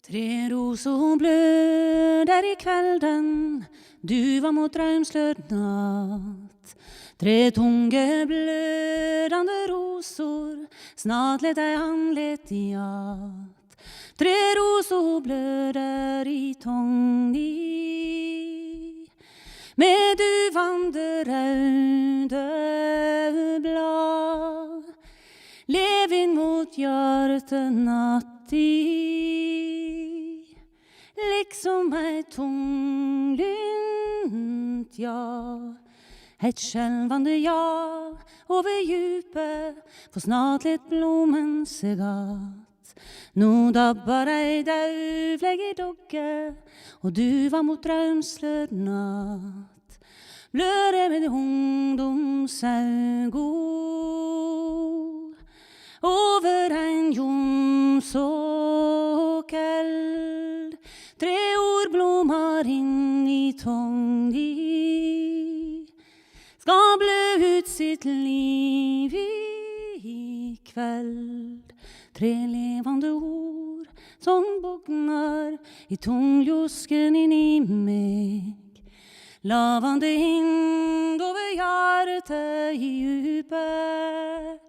Tre roser bløder i kvelden, du var mot drømslørt natt. Tre tunge blødende roser, snart let deg han lett i att. Tre roser bløder i tångni, med duvande røde blad. Lev inn mot hjertet natti, liksom ei tunglynt ja. Et skjelvande ja over djupet, for snart litt blommen seg att. Nå dabbar ei dauvleg i dogge, og du var mot drømslød natt. Bløre med ungdomsaugo, over ein jomsåkeld. Tre ord blomar inn i tångni, skal blø ut sitt liv i kveld. Tre levande ord som bognar i tungjosken inn i meg, lavande vind over hjertet i djupet.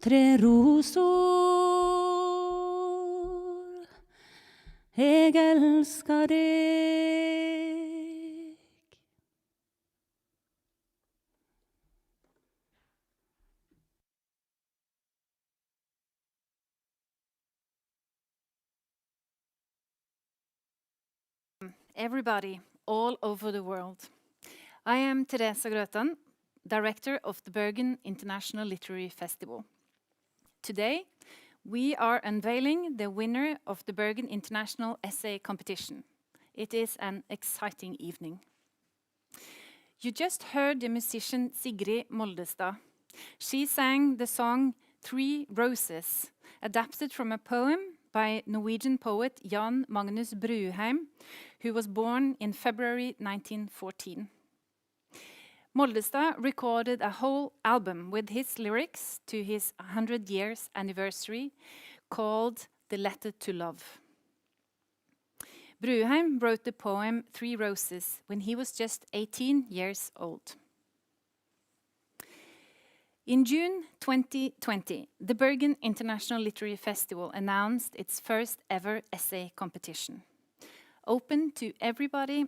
Tre rosor, jeg elsker deg. Everybody, all over the world. I am Teresa Grøtan, director of the Bergen International Literary Festival. Today, we are unveiling the winner of the Bergen International Essay Competition. It is an exciting evening. You just heard the musician Sigrid Moldestad. She sang the song Three Roses, adapted from a poem by Norwegian poet Jan Magnus Bruheim, who was born in February 1914. Moldestad recorded a whole album with his lyrics to his 100 years anniversary called The Letter to Love. Bruheim wrote the poem Three Roses when he was just 18 years old. In June 2020, the Bergen International Literary Festival announced its first ever essay competition, open to everybody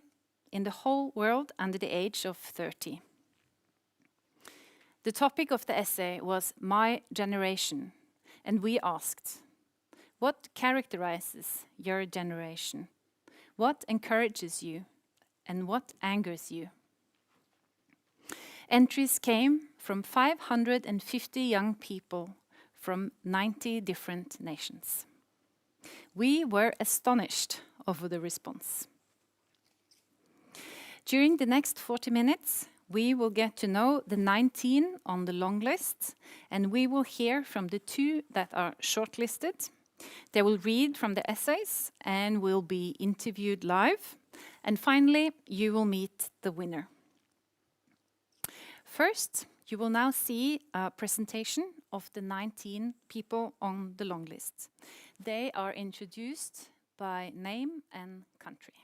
in the whole world under the age of 30. The topic of the essay was My Generation, and we asked, what characterizes your generation? What encourages you, and what angers you? Entries came from 550 young people from 90 different nations. We were astonished over the response. During the next 40 minutes, we will get to know the 19 on the long list, and we will hear from the 2 that are shortlisted. They will read from the essays and will be interviewed live. And finally, you will meet the winner. First, you will now see a presentation of the 19 people on the long list. They are introduced by name and country.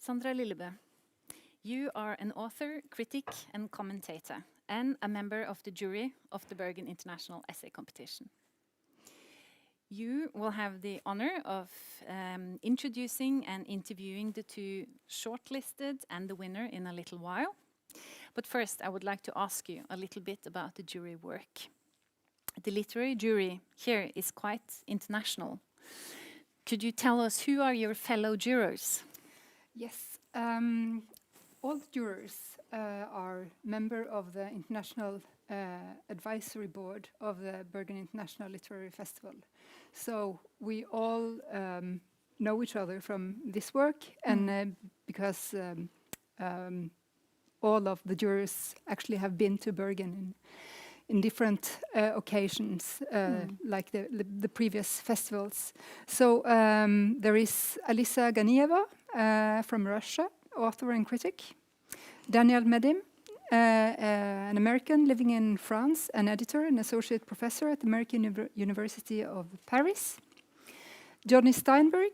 Sandra Lillebø, you are an author, critic and commentator, and a member of the jury of the Bergen International Essay Competition. You will have the honor of introducing and interviewing the two shortlisted and the winner in a little while. But first, I would like to ask you a little bit about the jury work. The literary jury here is quite international. Could you tell us who are your fellow jurors? Yes, all jurors are member of the International Advisory Board of the Bergen International Literary Festival. So we all know each other from this work, and because all of the jurors actually have been to Bergen in different occasions, like the previous festivals. So there is Alisa Ganieva from Russia, author and critic. Daniel Medim, an American living in France, an editor and associate professor at the American University of Paris. Johnny Steinberg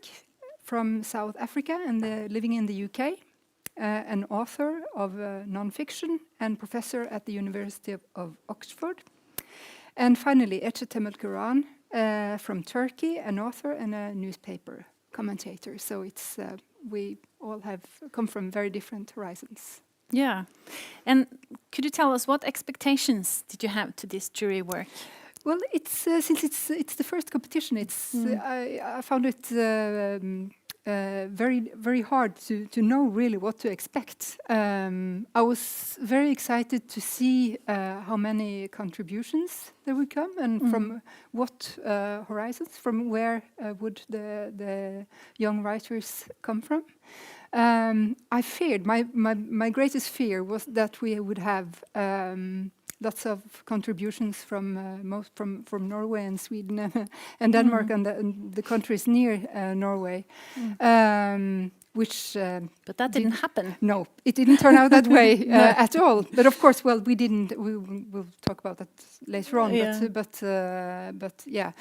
from South Africa and living in the UK. An author of non-fiction and professor at the University of Oxford. And finally, Ece Temel Kuran from Turkey, an author and a newspaper commentator. So it's we all have come from very different horizons. Yeah. And could you tell us what expectations did you have to this jury work? Well, it's since it's the first competition, it's I found it very hard to know really what to expect. I was very excited to see how many contributions there would come and from what horizons, from where would the young writers come from. I feared, my greatest fear was that we would have lots of contributions from Norway and Sweden and Denmark and the countries near Norway, which. But that didn't happen. No, it didn't turn out that way at all. But of course, well, we didn't. We'll talk about that later on. Yeah. But yeah,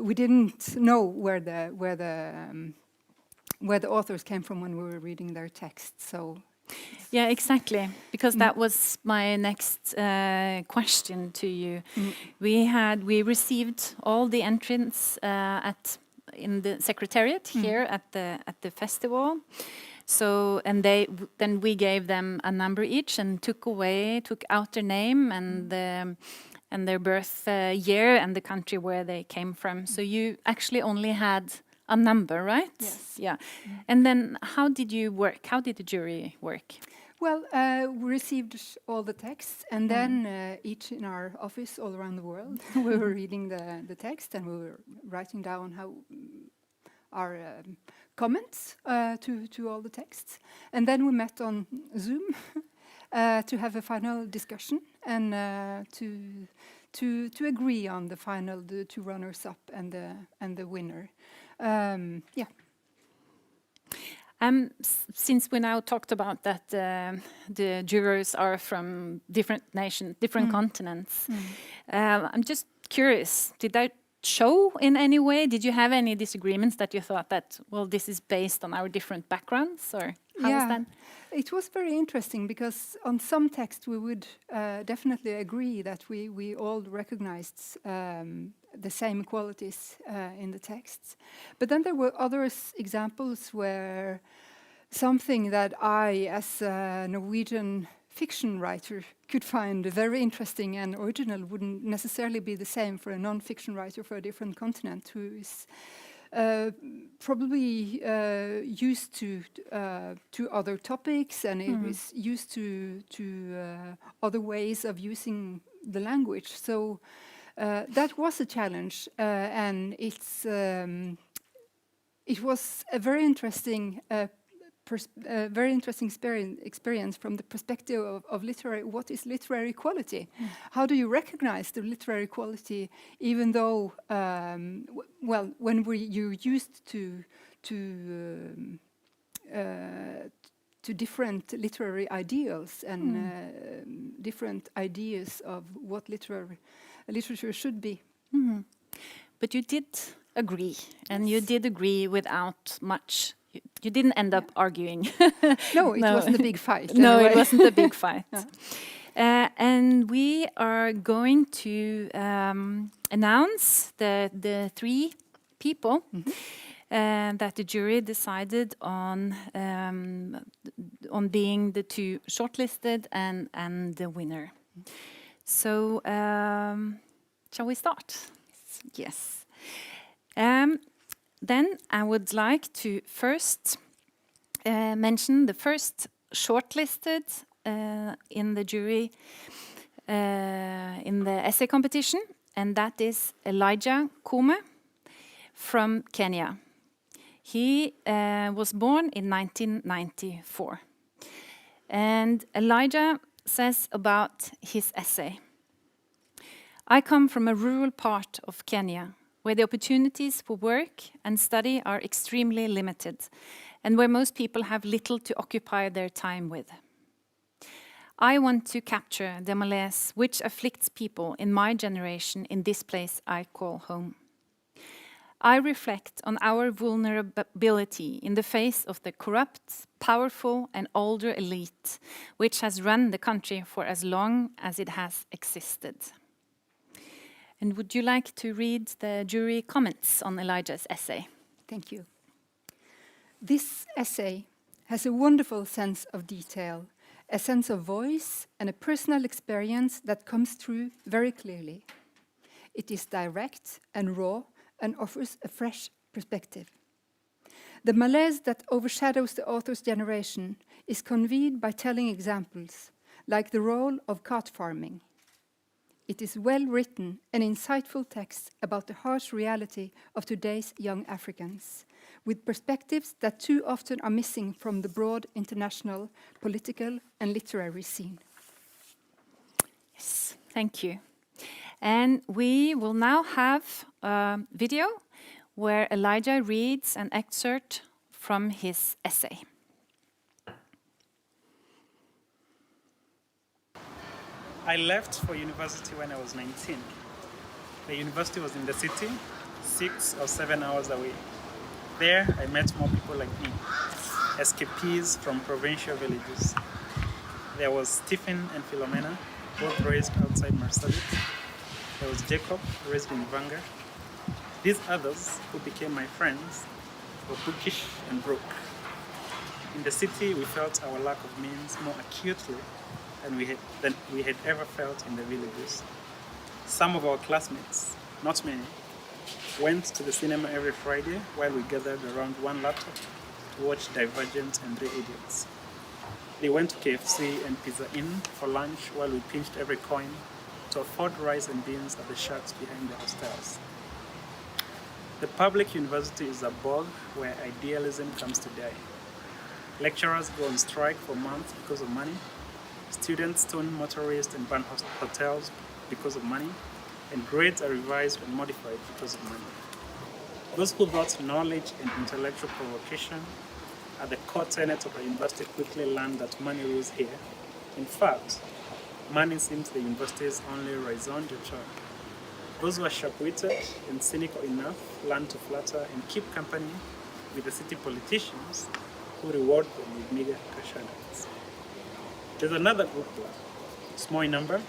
we didn't know where the authors came from when we were reading their texts. So. Yeah, exactly. Because that was my next question to you. We received all the entrants in the secretariat here at the festival. So then we gave them a number each and took out their name and their birth year and the country where they came from. So you actually only had a number, right? Yes. Yeah. And then how did you work? How did the jury work? Well, we received all the texts, and then each in our office all around the world, we were reading the text, and we were writing down our comments to all the texts. And then we met on Zoom to have a final discussion and to agree on the two runners-up and the winner. Yeah. Since we now talked about that the jurors are from different nations, different continents, I'm just curious, did that show in any way? Did you have any disagreements that you thought that, well, this is based on our different backgrounds, or how was that? It was very interesting because on some texts we would definitely agree that we all recognized the same qualities in the texts. But then there were other examples where something that I, as a Norwegian fiction writer, could find very interesting and original wouldn't necessarily be the same for a non-fiction writer for a different continent who is probably used to other topics and is used to other ways of using the language. So that was a challenge, and it was a very interesting experience from the perspective of literary. What is literary quality? How do you recognize the literary quality, even though, well, when you're used to different literary ideals and different ideas of what literature should be. But you did agree, and you did agree without much, You didn't end up arguing. No, it wasn't a big fight. No, anyway. it wasn't a big fight. Yeah. And we are going to announce the 3 people that the jury decided on being the 2 shortlisted and the winner. So, shall we start? Yes. Then I would like to first mention the first shortlisted in the jury in the essay competition, and that is Elijah Kome from Kenya. He was born in 1994. And Elijah says about his essay, "I come from a rural part of Kenya, where the opportunities for work and study are extremely limited, and where most people have little to occupy their time with. I want to capture the malaise which afflicts people in my generation in this place I call home. I reflect on our vulnerability in the face of the corrupt, powerful and older elite which has run the country for as long as it has existed." And would you like to read the jury comments on Elijah's essay? Thank you. This essay has a wonderful sense of detail, a sense of voice, and a personal experience that comes through very clearly. It is direct and raw and offers a fresh perspective. The malaise that overshadows the author's generation is conveyed by telling examples, like the role of cart farming. It is well-written and insightful text about the harsh reality of today's young Africans, with perspectives that too often are missing from the broad international political and literary scene. Yes, thank you. And we will now have a video where Elijah reads an excerpt from his essay. I left for university when I was 19. The university was in the city, 6 or 7 hours away. There, I met more people like me, escapees from provincial villages. There was Stephen and Philomena, both raised outside Marsabit. There was Jacob, raised in Vanga. These others, who became my friends, were bookish and broke. In the city, we felt our lack of means more acutely than we had ever felt in the villages. Some of our classmates, not many, went to the cinema every Friday while we gathered around one laptop to watch Divergent and Three Idiots. They went to KFC and Pizza Inn for lunch while we pinched every coin to afford rice and beans at the shacks behind the hostels. The public university is a bog where idealism comes to die. Lecturers go on strike for months because of money. Students stone motorists and burn hotels because of money, and grades are revised and modified because of money. Those who thought knowledge and intellectual provocation are the core tenets of a university quickly learn that money rules here. In fact, money seems the university's only raison d'etre. Those who are sharp-witted and cynical enough learn to flatter and keep company with the city politicians who reward them with meager cash handouts. There's another group, small in number.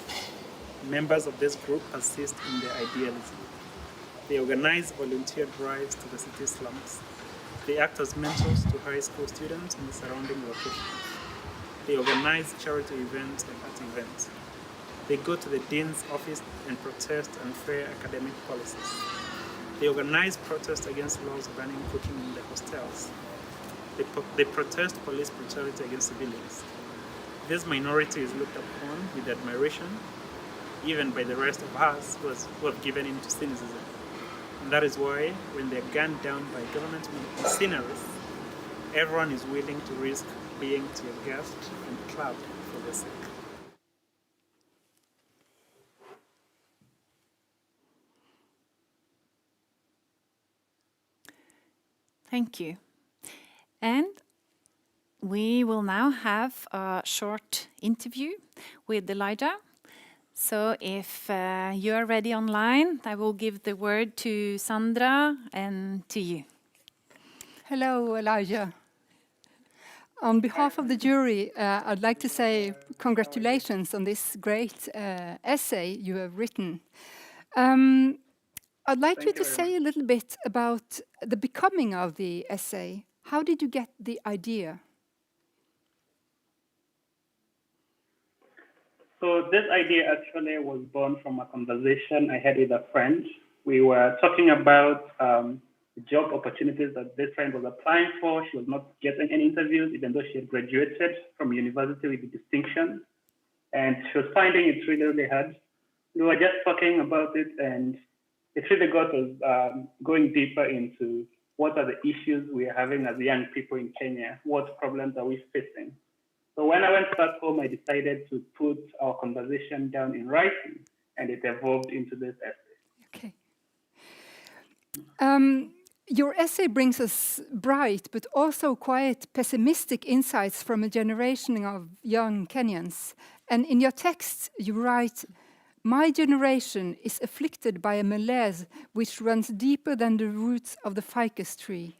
Members of this group persist in their idealism. They organize volunteer drives to the city slums. They act as mentors to high school students in the surrounding locations. They organize charity events and art events. They go to the dean's office and protest unfair academic policies. They organize protests against laws banning cooking in the hostels. They protest police brutality against civilians. This minority is looked upon with admiration, even by the rest of us who have given in to cynicism. And that is why, when they're gunned down by government mercenaries, everyone is willing to risk being tear-gassed and clubbed for their sake. Thank you. And we will now have a short interview with Elijah. So if you are ready online, I will give the word to Sandra and to you. Hello, Elijah. On behalf of the jury, I'd like to say congratulations on this great essay you have written. I'd like you to say a little bit about the becoming of the essay. How did you get the idea? So this idea actually was born from a conversation I had with a friend. We were talking about job opportunities that this friend was applying for. She was not getting any interviews, even though she had graduated from university with distinction. And she was finding it really, really hard. We were just talking about it, and it really got us going deeper into what are the issues we are having as young people in Kenya? What problems are we facing? So when I went back home, I decided to put our conversation down in writing, and it evolved into this essay. Okay. Your essay brings us bright but also quite pessimistic insights from a generation of young Kenyans. And in your text, you write, "My generation is afflicted by a malaise which runs deeper than the roots of the ficus tree."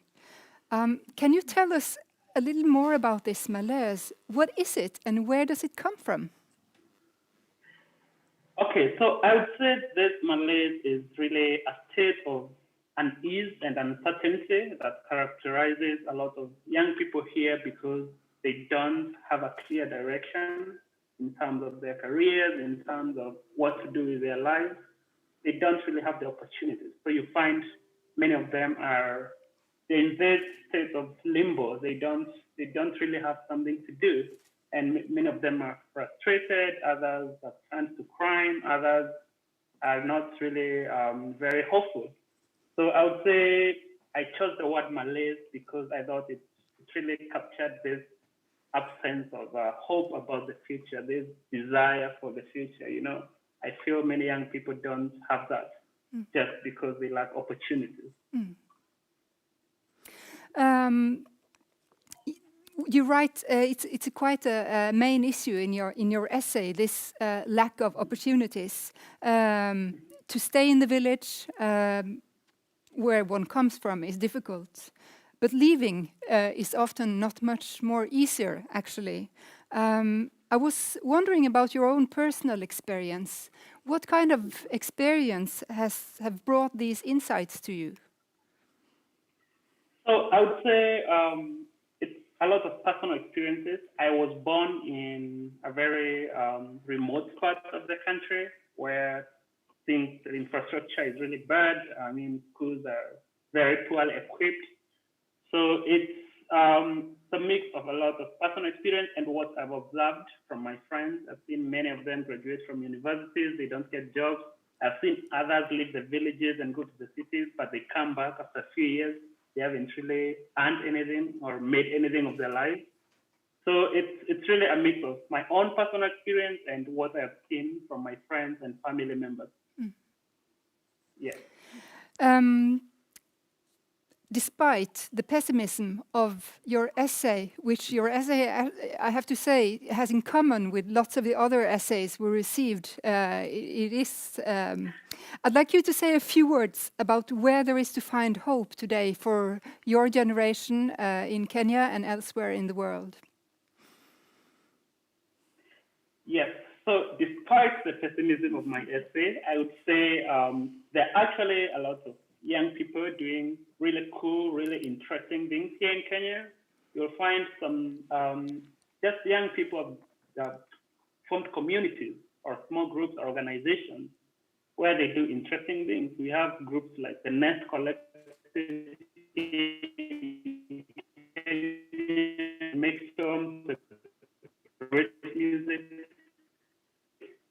Can you tell us a little more about this malaise? What is it and where does it come from? Okay, so I would say this malaise is really a state of unease and uncertainty that characterizes a lot of young people here because they don't have a clear direction in terms of their careers, in terms of what to do with their lives. They don't really have the opportunities. So you find many of them are in this state of limbo. They don't really have something to do. And many of them are frustrated, others have turned to crime, others are not really very hopeful. So I would say I chose the word malaise because I thought it really captured this absence of hope about the future, this desire for the future. You know, I feel many young people don't have that just because they lack opportunities. You write it's quite a main issue in your essay, this lack of opportunities. To stay in the village where one comes from is difficult, but leaving is often not much more easier, actually. I was wondering about your own personal experience. What kind of experience have brought these insights to you? So I would say it's a lot of personal experiences. I was born in a very remote part of the country where the infrastructure is really bad. I mean, schools are very poorly equipped. So it's a mix of a lot of personal experience and what I've observed from my friends. I've seen many of them graduate from universities, they don't get jobs. I've seen others leave the villages and go to the cities, but they come back after a few years. They haven't really earned anything or made anything of their life. So it's really a mix of my own personal experience and what I've seen from my friends and family members. Yes. Despite the pessimism of your essay, which your essay, I have to say, has in common with lots of the other essays we received, it is. I'd like you to say a few words about where there is to find hope today for your generation in Kenya and elsewhere in the world. Yes. So despite the pessimism of my essay, I would say there are actually a lot of young people doing really cool, really interesting things here in Kenya. You'll find some just young people that formed communities or small groups or organizations where they do interesting things. We have groups like the Nest Collective, make films, rich music,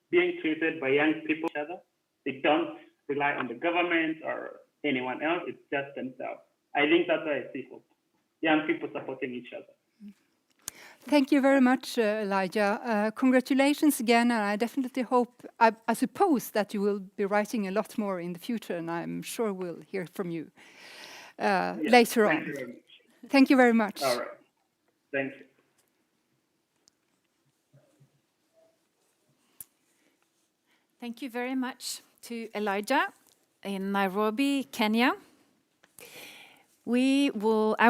being treated by young people each other. They don't rely on the government or anyone else, it's just themselves. I think that's why I see hope. Young people supporting each other. Thank you very much, Elijah. Congratulations again, and I definitely hope, I suppose that you will be writing a lot more in the future, and I'm sure we'll hear from you later on. Thank you very much. All right. Thank you. Thank you very much to Elijah in Nairobi, Kenya. I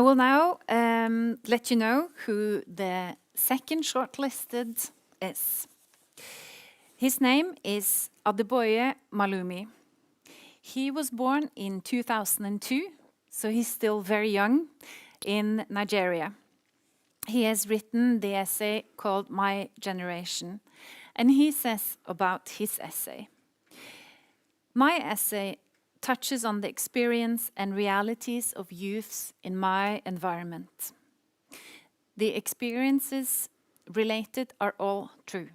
will now let you know who the second shortlisted is. His name is Adeboye Malumi. He was born in 2002, so he's still very young, in Nigeria. He has written the essay called My Generation, and he says about his essay. My essay touches on the experience and realities of youths in my environment. The experiences related are all true.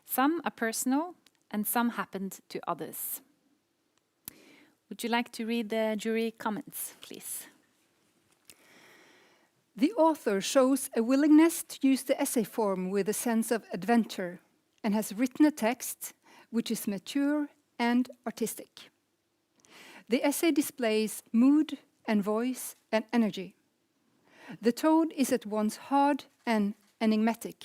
Some are personal and some happened to others. Would you like to read the jury comments, please? The author shows a willingness to use the essay form with a sense of adventure and has written a text which is mature and artistic. The essay displays mood and voice and energy. The tone is at once hard and enigmatic.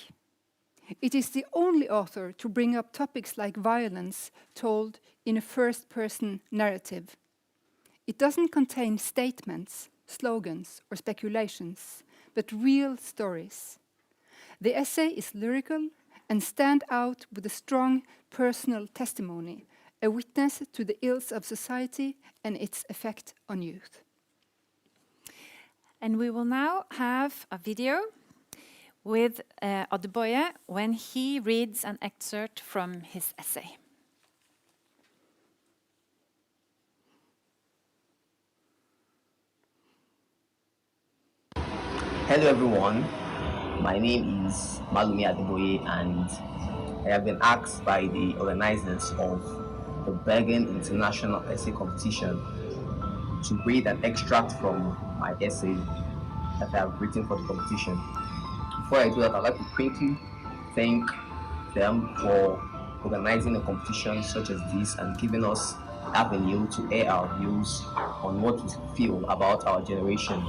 It is the only author to bring up topics like violence told in a first-person narrative. It doesn't contain statements, slogans, or speculations, but real stories. The essay is lyrical and stands out with a strong personal testimony, a witness to the ills of society and its effect on youth. And we will now have a video with Adeboye when he reads an excerpt from his essay. Hello everyone, my name is Malumi Adeboye and I have been asked by the organizers of the Bergen International Essay Competition to read an extract from my essay that I have written for the competition. Before I do that, I'd like to quickly thank them for organizing a competition such as this and giving us avenue to air our views on what we feel about our generation.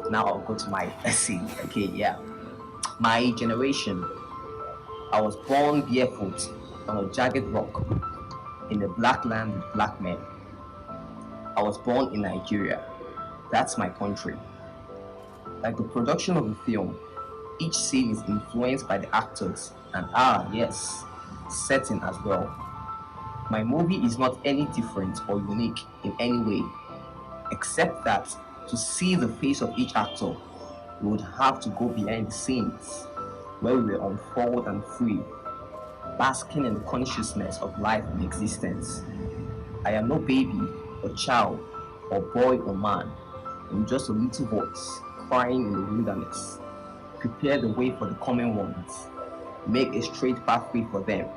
Now I'll go to my essay. My generation. I was born barefoot on a jagged rock in a black land with black men. I was born in Nigeria. That's my country. Like the production of a film, each scene is influenced by the actors and setting as well. My movie is not any different or unique in any way, except that to see the face of each actor, we would have to go behind the scenes, where we will unfold and free, basking in the consciousness of life and existence. I am no baby or child or boy or man. I'm just a little voice crying in the wilderness. Prepare the way for the coming ones. Make a straight pathway for them.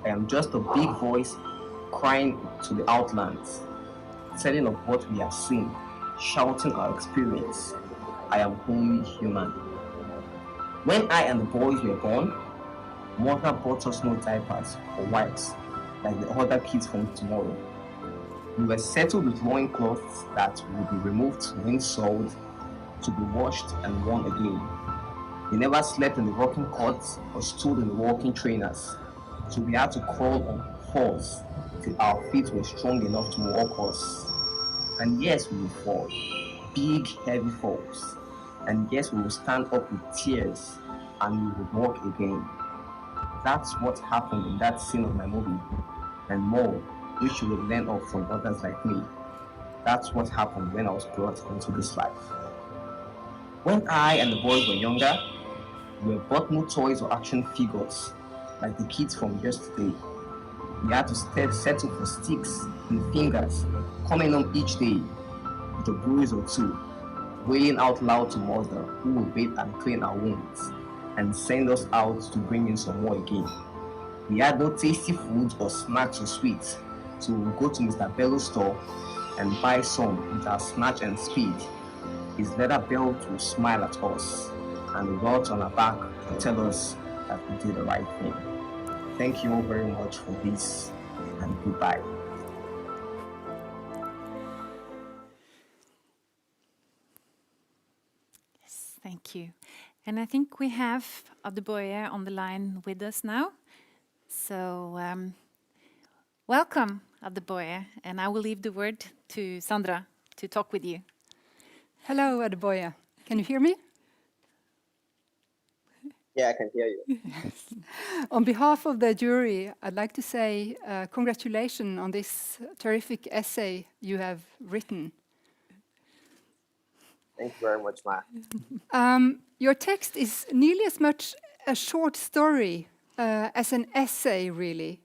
I am just a big voice crying to the outlands, telling of what we have seen, shouting our experience. I am only human. When I and the boys were born, mother bought us no diapers or wipes like the other kids from tomorrow. We were settled with loincloths that would be removed when sold, to be washed and worn again. We never slept in the rocking cots or stood in the walking trainers, so we had to crawl on fours till our feet were strong enough to walk us. And yes, we would fall, big, heavy falls. And yes, we would stand up with tears and we would walk again. That's what happened in that scene of my movie, and more, which you would learn of from others like me. That's what happened when I was brought into this life. When I and the boys were younger, we were bought no toys or action figures like the kids from yesterday. We had to settle for sticks and fingers, coming home each day with a bruise or two, wailing out loud to mother who would bathe and clean our wounds and send us out to bring in some more again. We had no tasty food or snacks or sweets, so we would go to Mr. Bello's store and buy some with our snatch and speed. His leather belt would smile at us and rub on our back and tell us that we did the right thing. Thank you all very much for this, and goodbye. Yes, thank you. And I think we have Adeboye on the line with us now. So welcome, Adeboye, and I will leave the word to Sandra to talk with you. Hello, Adeboye. Can you hear me? Yeah, I can hear you. On behalf of the jury, I'd like to say congratulations on this terrific essay you have written. Thank you very much, Ma. Your text is nearly as much a short story as an essay, really.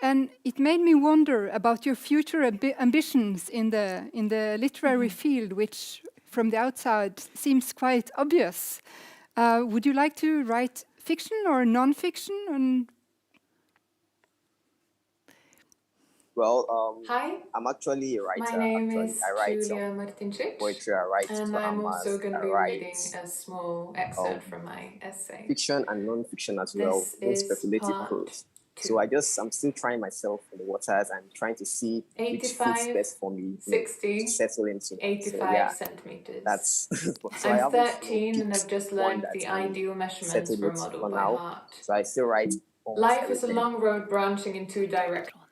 And it made me wonder about your future ambitions in the literary field, which from the outside seems quite obvious. Would you like to write fiction or non-fiction? Well, Hi, I'm actually a writer. my name Actually, is I write Julia Martinčić, poetry, I write and I'm also dramas, going to I be write reading a small um, excerpt from my essay. fiction and non-fiction as well, This even is speculative part prose. 2. So I'm still trying myself in the waters and trying to see which fits 85, best for me, 60, to settle into. So 85 yeah, centimeters. that's so I I'm haven't 13 and picked I've just one learned that the I'm ideal measurements settled for a with model for by now. heart. So I still write almost Life is a everything. long road branching in 2 directions.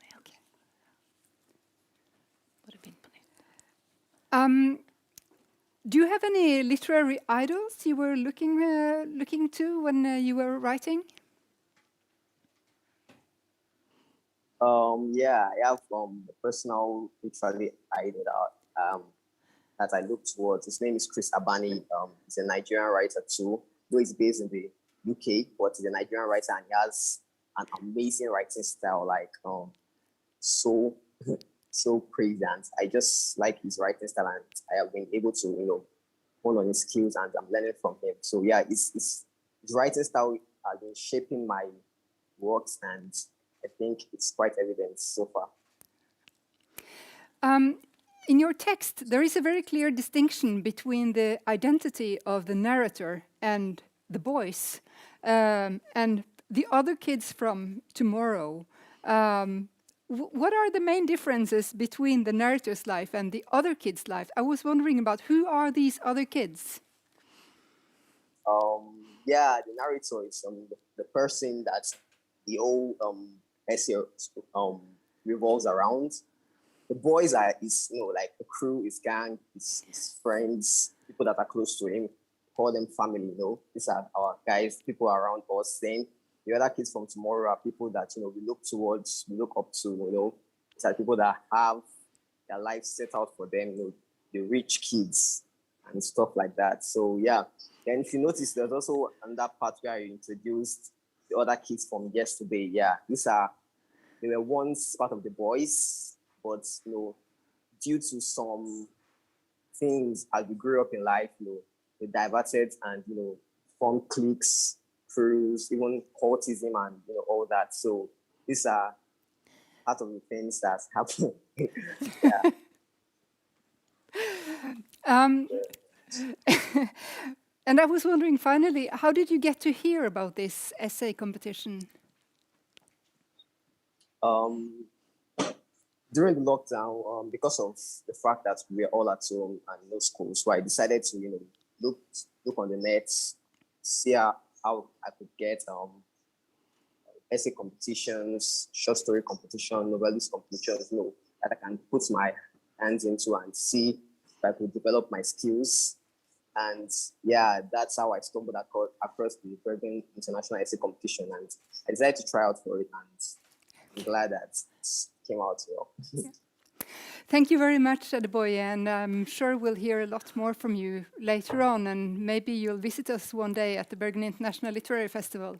Do you have any literary idols you were looking to when you were writing? Yeah, I have a personal literary idol that I look towards. His name is Chris Abani. He's a Nigerian writer too, though he's based in the UK, but he's a Nigerian writer and he has an amazing writing style, like so so crazy. And I just like his writing style, and I have been able to hone on his skills, and I'm learning from him. So yeah, his writing style has been shaping my works, and I think it's quite evident so far. In your text, there is a very clear distinction between the identity of the narrator and the boys, and the other kids from tomorrow. What are the main differences between the narrator's life and the other kids' life? I was wondering about who are these other kids? Yeah, the narrator is the person that the whole essay revolves around. The boys is like the crew, his gang, his friends, people that are close to him. Call them family. These are our guys, people around us. Then the other kids from tomorrow are people that we look towards, we look up to. These are people that have their life set out for them. The rich kids and stuff like that. So yeah. Then if you notice, there's also another part where you introduced the other kids from yesterday. Yeah, they were once part of the boys, but due to some things as we grew up in life, they diverted and formed cliques, crews, even cultism and all that. So these are part of the things that's happening. Yeah. And I was wondering, finally, how did you get to hear about this essay competition? During the lockdown, because of the fact that we were all at home and no school, so I decided to look on the net, see how I could get essay competitions, short story competition, novelist competitions, that I can put my hands into and see if I could develop my skills. And yeah, that's how I stumbled across the LitFestBergen International Essay Competition, and I decided to try out for it, and I'm glad that it came out well. Yeah. Thank you very much, Adeboye, and I'm sure we'll hear a lot more from you later on, and maybe you'll visit us one day at the Bergen International Literary Festival.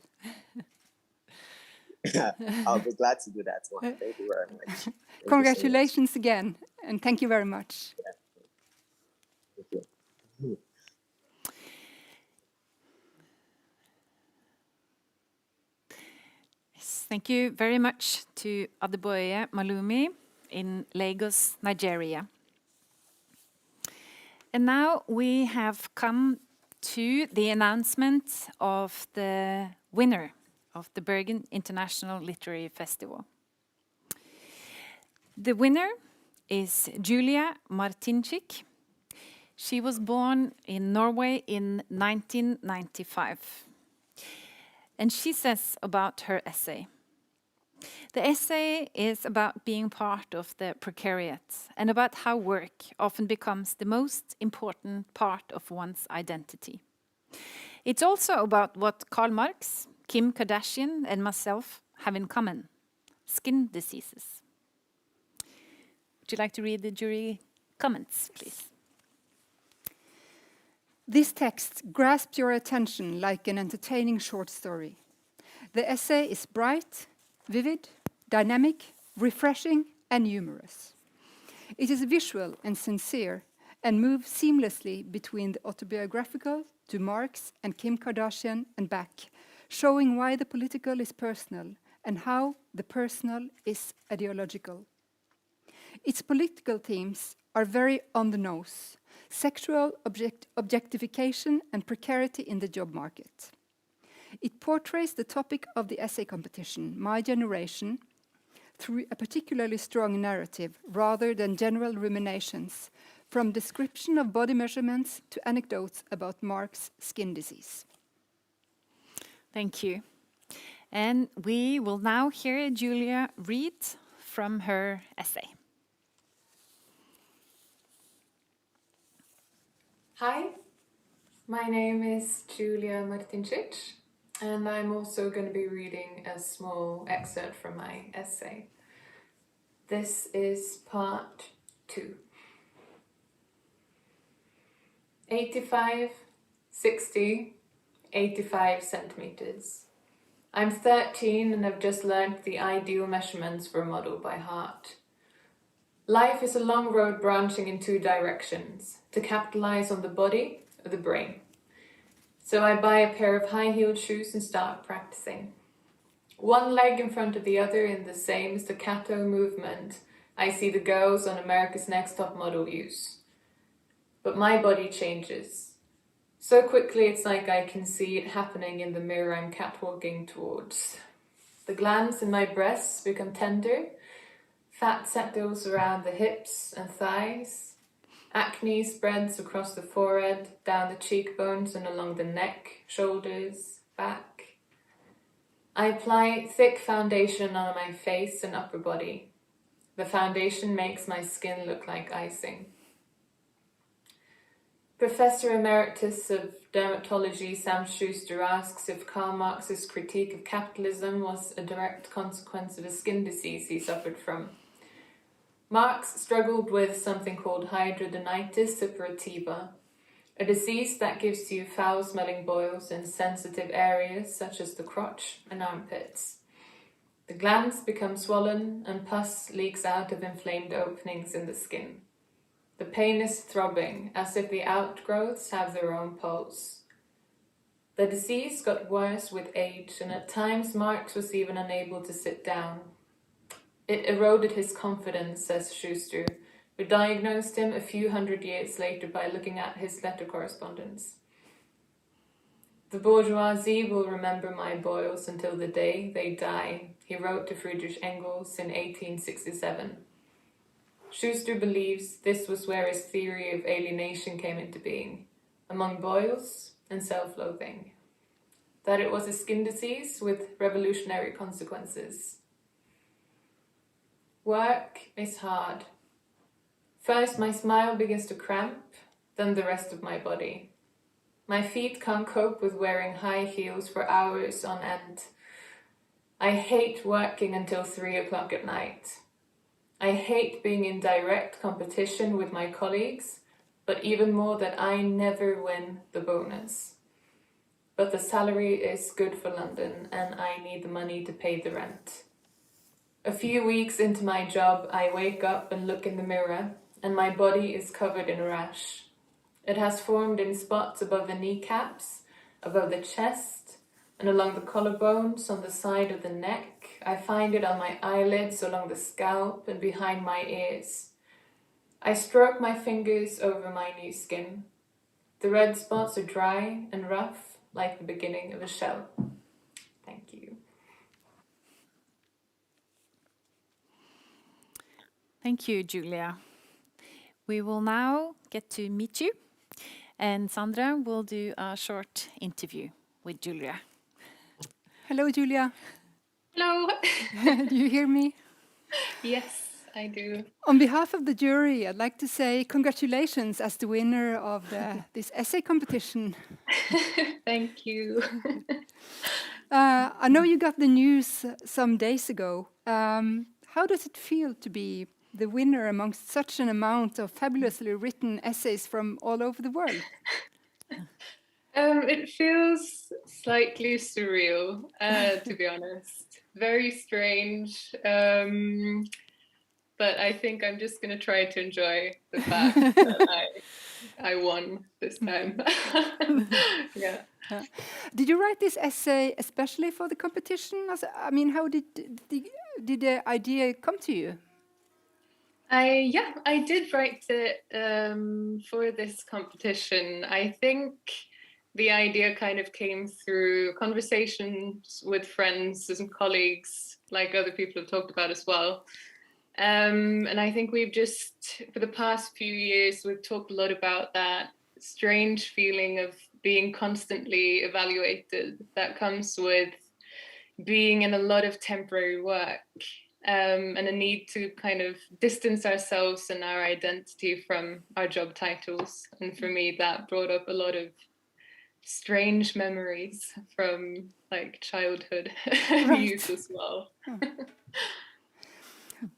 I'll be glad to do that one. Thank you very much. Congratulations again, and thank you very much. Yeah. Thank you. Thank you very much to Adeboye Malumi in Lagos, Nigeria. And now we have come to the announcement of the winner of the Bergen International Literary Festival. The winner is Julia Martinčić. She was born in Norway in 1995. And she says about her essay, The essay is about being part of the precariat and about how work often becomes the most important part of one's identity. It's also about what Karl Marx, Kim Kardashian, and myself have in common: skin diseases. Would you like to read the jury comments, please? This text grasped your attention like an entertaining short story. The essay is bright, vivid, dynamic, refreshing, and humorous. It is visual and sincere and moves seamlessly between the autobiographical to Marx and Kim Kardashian and back, showing why the political is personal and how the personal is ideological. Its political themes are very on the nose: sexual objectification and precarity in the job market. It portrays the topic of the essay competition, My Generation, through a particularly strong narrative rather than general ruminations, from description of body measurements to anecdotes about Mark's skin disease. Thank you. And we will now hear Julia read from her essay. Hi, my name is Julia Martincic, and I'm also going to be reading a small excerpt from my essay. This is part 2. 85, 60, 85 centimeters. I'm 13 and have just learned the ideal measurements for a model by heart. Life is a long road branching in 2 directions, to capitalize on the body or the brain. So I buy a pair of high-heeled shoes and start practicing. One leg in front of the other in the same staccato movement I see the girls on America's Next Top Model use. But my body changes. So quickly it's like I can see it happening in the mirror I'm catwalking towards. The glands in my breasts become tender. Fat settles around the hips and thighs. Acne spreads across the forehead, down the cheekbones and along the neck, shoulders, back. I apply thick foundation on my face and upper body. The foundation makes my skin look like icing. Professor Emeritus of Dermatology Sam Schuster asks if Karl Marx's critique of capitalism was a direct consequence of a skin disease he suffered from. Marx struggled with something called hidradenitis suppurativa, a disease that gives you foul-smelling boils in sensitive areas such as the crotch and armpits. The glands become swollen and pus leaks out of inflamed openings in the skin. The pain is throbbing, as if the outgrowths have their own pulse. The disease got worse with age, and at times Marx was even unable to sit down. It eroded his confidence, says Schuster, who diagnosed him a few hundred years later by looking at his letter correspondence. The bourgeoisie will remember my boils until the day they die, he wrote to Friedrich Engels in 1867. Schuster believes this was where his theory of alienation came into being, among boils and self-loathing. That it was a skin disease with revolutionary consequences. Work is hard. First, my smile begins to cramp, then the rest of my body. My feet can't cope with wearing high heels for hours on end. I hate working until 3 o'clock at night. I hate being in direct competition with my colleagues, but even more that I never win the bonus. But the salary is good for London and I need the money to pay the rent. A few weeks into my job, I wake up and look in the mirror and my body is covered in a rash. It has formed in spots above the kneecaps, above the chest, and along the collarbones on the side of the neck. I find it on my eyelids, along the scalp, and behind my ears. I stroke my fingers over my new skin. The red spots are dry and rough, like the beginning of a shell. Thank you. Thank you, Julia. We will now get to meet you, and Sandra will do a short interview with Julia. Hello, Julia. Hello. Do you hear me? Yes, I do. On behalf of the jury, I'd like to say congratulations as the winner of this essay competition. Thank you. I know you got the news some days ago. How does it feel to be the winner amongst such an amount of fabulously written essays from all over the world? It feels slightly surreal, to be honest. Very strange. But I think I'm just going to try to enjoy the fact that I won this time. Yeah. Did you write this essay especially for the competition? I mean, how did the idea come to you? I did write it for this competition. I think the idea kind of came through conversations with friends and colleagues, like other people have talked about as well. And I think we've just, for the past few years, we've talked a lot about that strange feeling of being constantly evaluated that comes with being in a lot of temporary work, and a need to kind of distance ourselves and our identity from our job titles. And for me, that brought up a lot of strange memories from like childhood youth as well.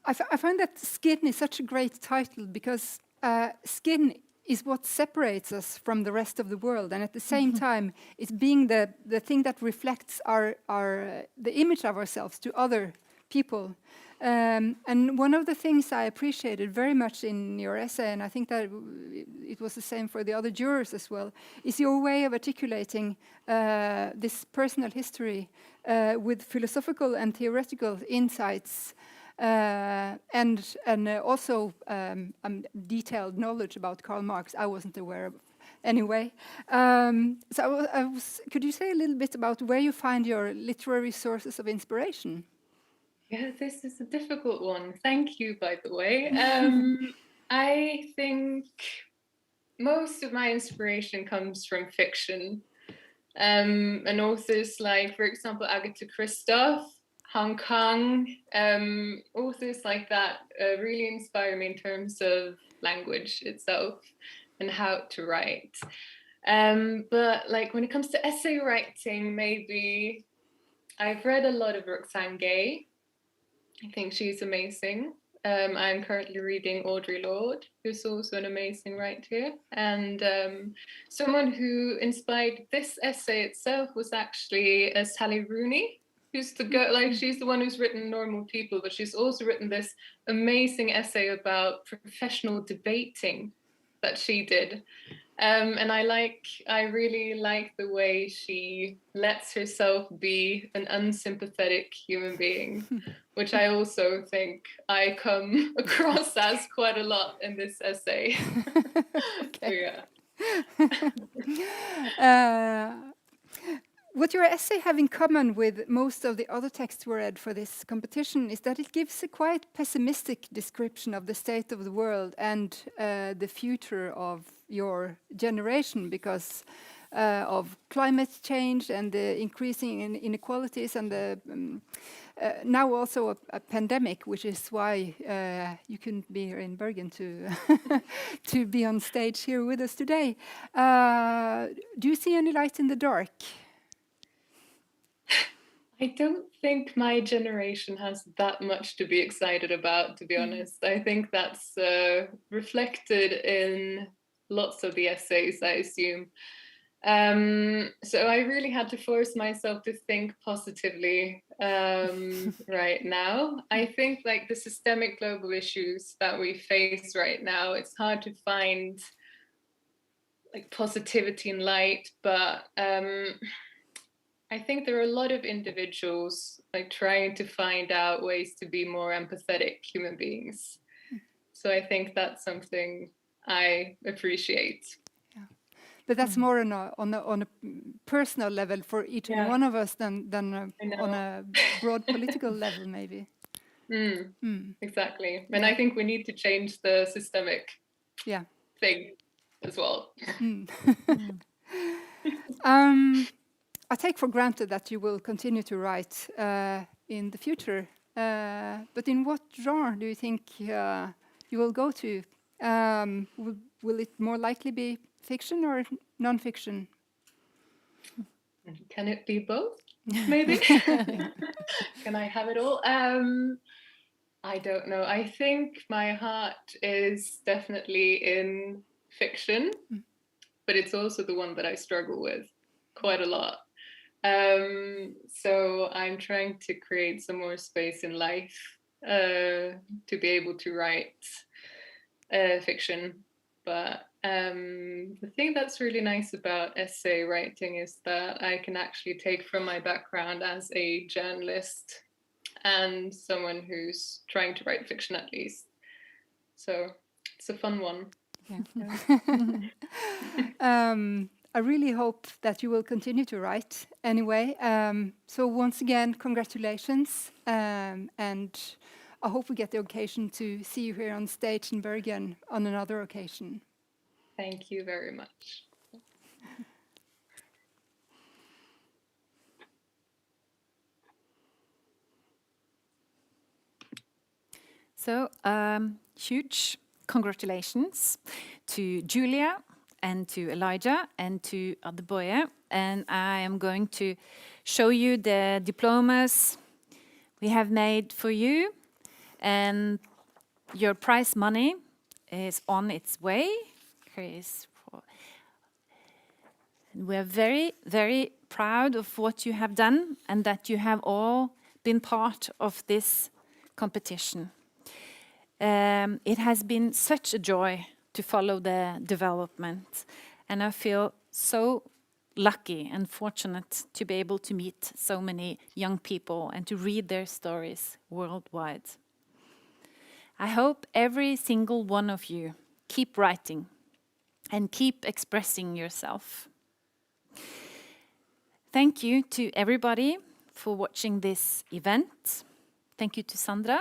I find that Skin is such a great title because skin is what separates us from the rest of the world, and at the same time, it's being the thing that reflects the image of ourselves to other people. And one of the things I appreciated very much in your essay, and I think that it was the same for the other jurors as well, is your way of articulating this personal history with philosophical and theoretical insights. And also detailed knowledge about Karl Marx I wasn't aware of anyway. So could you say a little bit about where you find your literary sources of inspiration? Yeah, this is a difficult one. Thank you, by the way. I think most of my inspiration comes from fiction. And authors like, for example, Agatha Christie, Hong Kong, authors like that really inspire me in terms of language itself and how to write. But like when it comes to essay writing, maybe I've read a lot of Roxane Gay. I think she's amazing. I'm currently reading Audre Lorde, who's also an amazing writer. And someone who inspired this essay itself was actually Sally Rooney, who's the girl, like she's the one who's written Normal People, but she's also written this amazing essay about professional debating that she did. And I really like the way she lets herself be an unsympathetic human being, which I also think I come across as quite a lot in this essay. Okay. So, yeah. What your essay have in common with most of the other texts we read for this competition is that it gives a quite pessimistic description of the state of the world and the future of your generation because of climate change and the increasing inequalities and the now also a pandemic, which is why you couldn't be here in Bergen to to be on stage here with us today. Do you see any light in the dark? I don't think my generation has that much to be excited about, to be honest. I think that's reflected in lots of the essays, I assume. So I really had to force myself to think positively right now. I think like the systemic global issues that we face right now, it's hard to find like positivity and light, but I think there are a lot of individuals like trying to find out ways to be more empathetic human beings. So I think that's something I appreciate. Yeah. But that's more on a personal level for each one of us than on a broad political level, maybe. Exactly. And I think we need to change the systemic thing as well. I take for granted that you will continue to write in the future. But in what genre do you think you will go to? Will it more likely be fiction or non-fiction? Can it be both? Maybe. Can I have it all? I don't know. I think my heart is definitely in fiction, but it's also the one that I struggle with quite a lot. So I'm trying to create some more space in life to be able to write fiction. But the thing that's really nice about essay writing is that I can actually take from my background as a journalist and someone who's trying to write fiction at least. So it's a fun one. I really hope that you will continue to write anyway. So once again, congratulations. And I hope we get the occasion to see you here on stage in Bergen on another occasion. Thank you very much. So, huge congratulations to Julia and to Elijah and to Adeboye. And I am going to show you the diplomas we have made for you. And your prize money is on its way. We are very, very proud of what you have done and that you have all been part of this competition. It has been such a joy to follow the development, and I feel so lucky and fortunate to be able to meet so many young people and to read their stories worldwide. I hope every single one of you keep writing and keep expressing yourself. Thank you to everybody for watching this event. Thank you to Sandra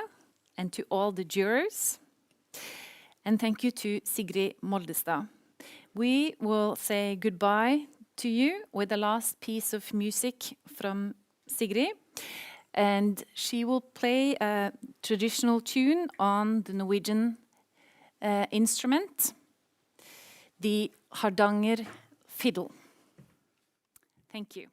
and to all the jurors. And thank you to Sigrid Moldestad. We will say goodbye to you with the last piece of music from Sigrid. And she will play a traditional tune on the Norwegian instrument, the Hardanger fiddle. Thank you.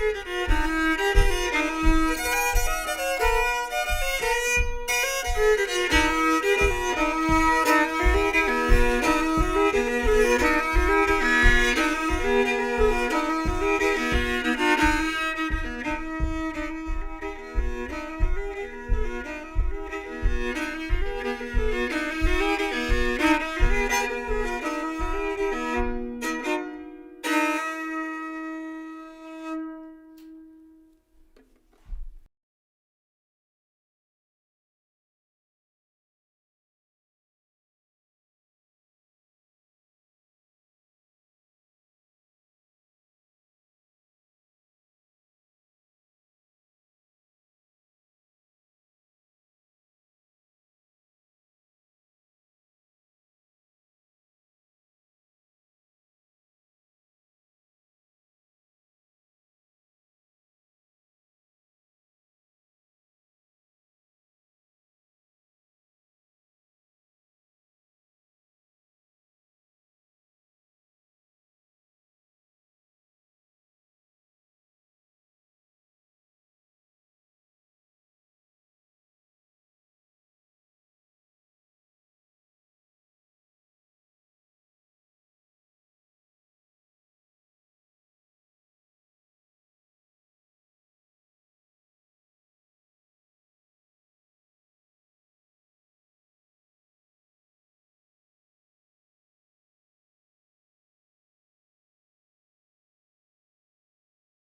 Thank you.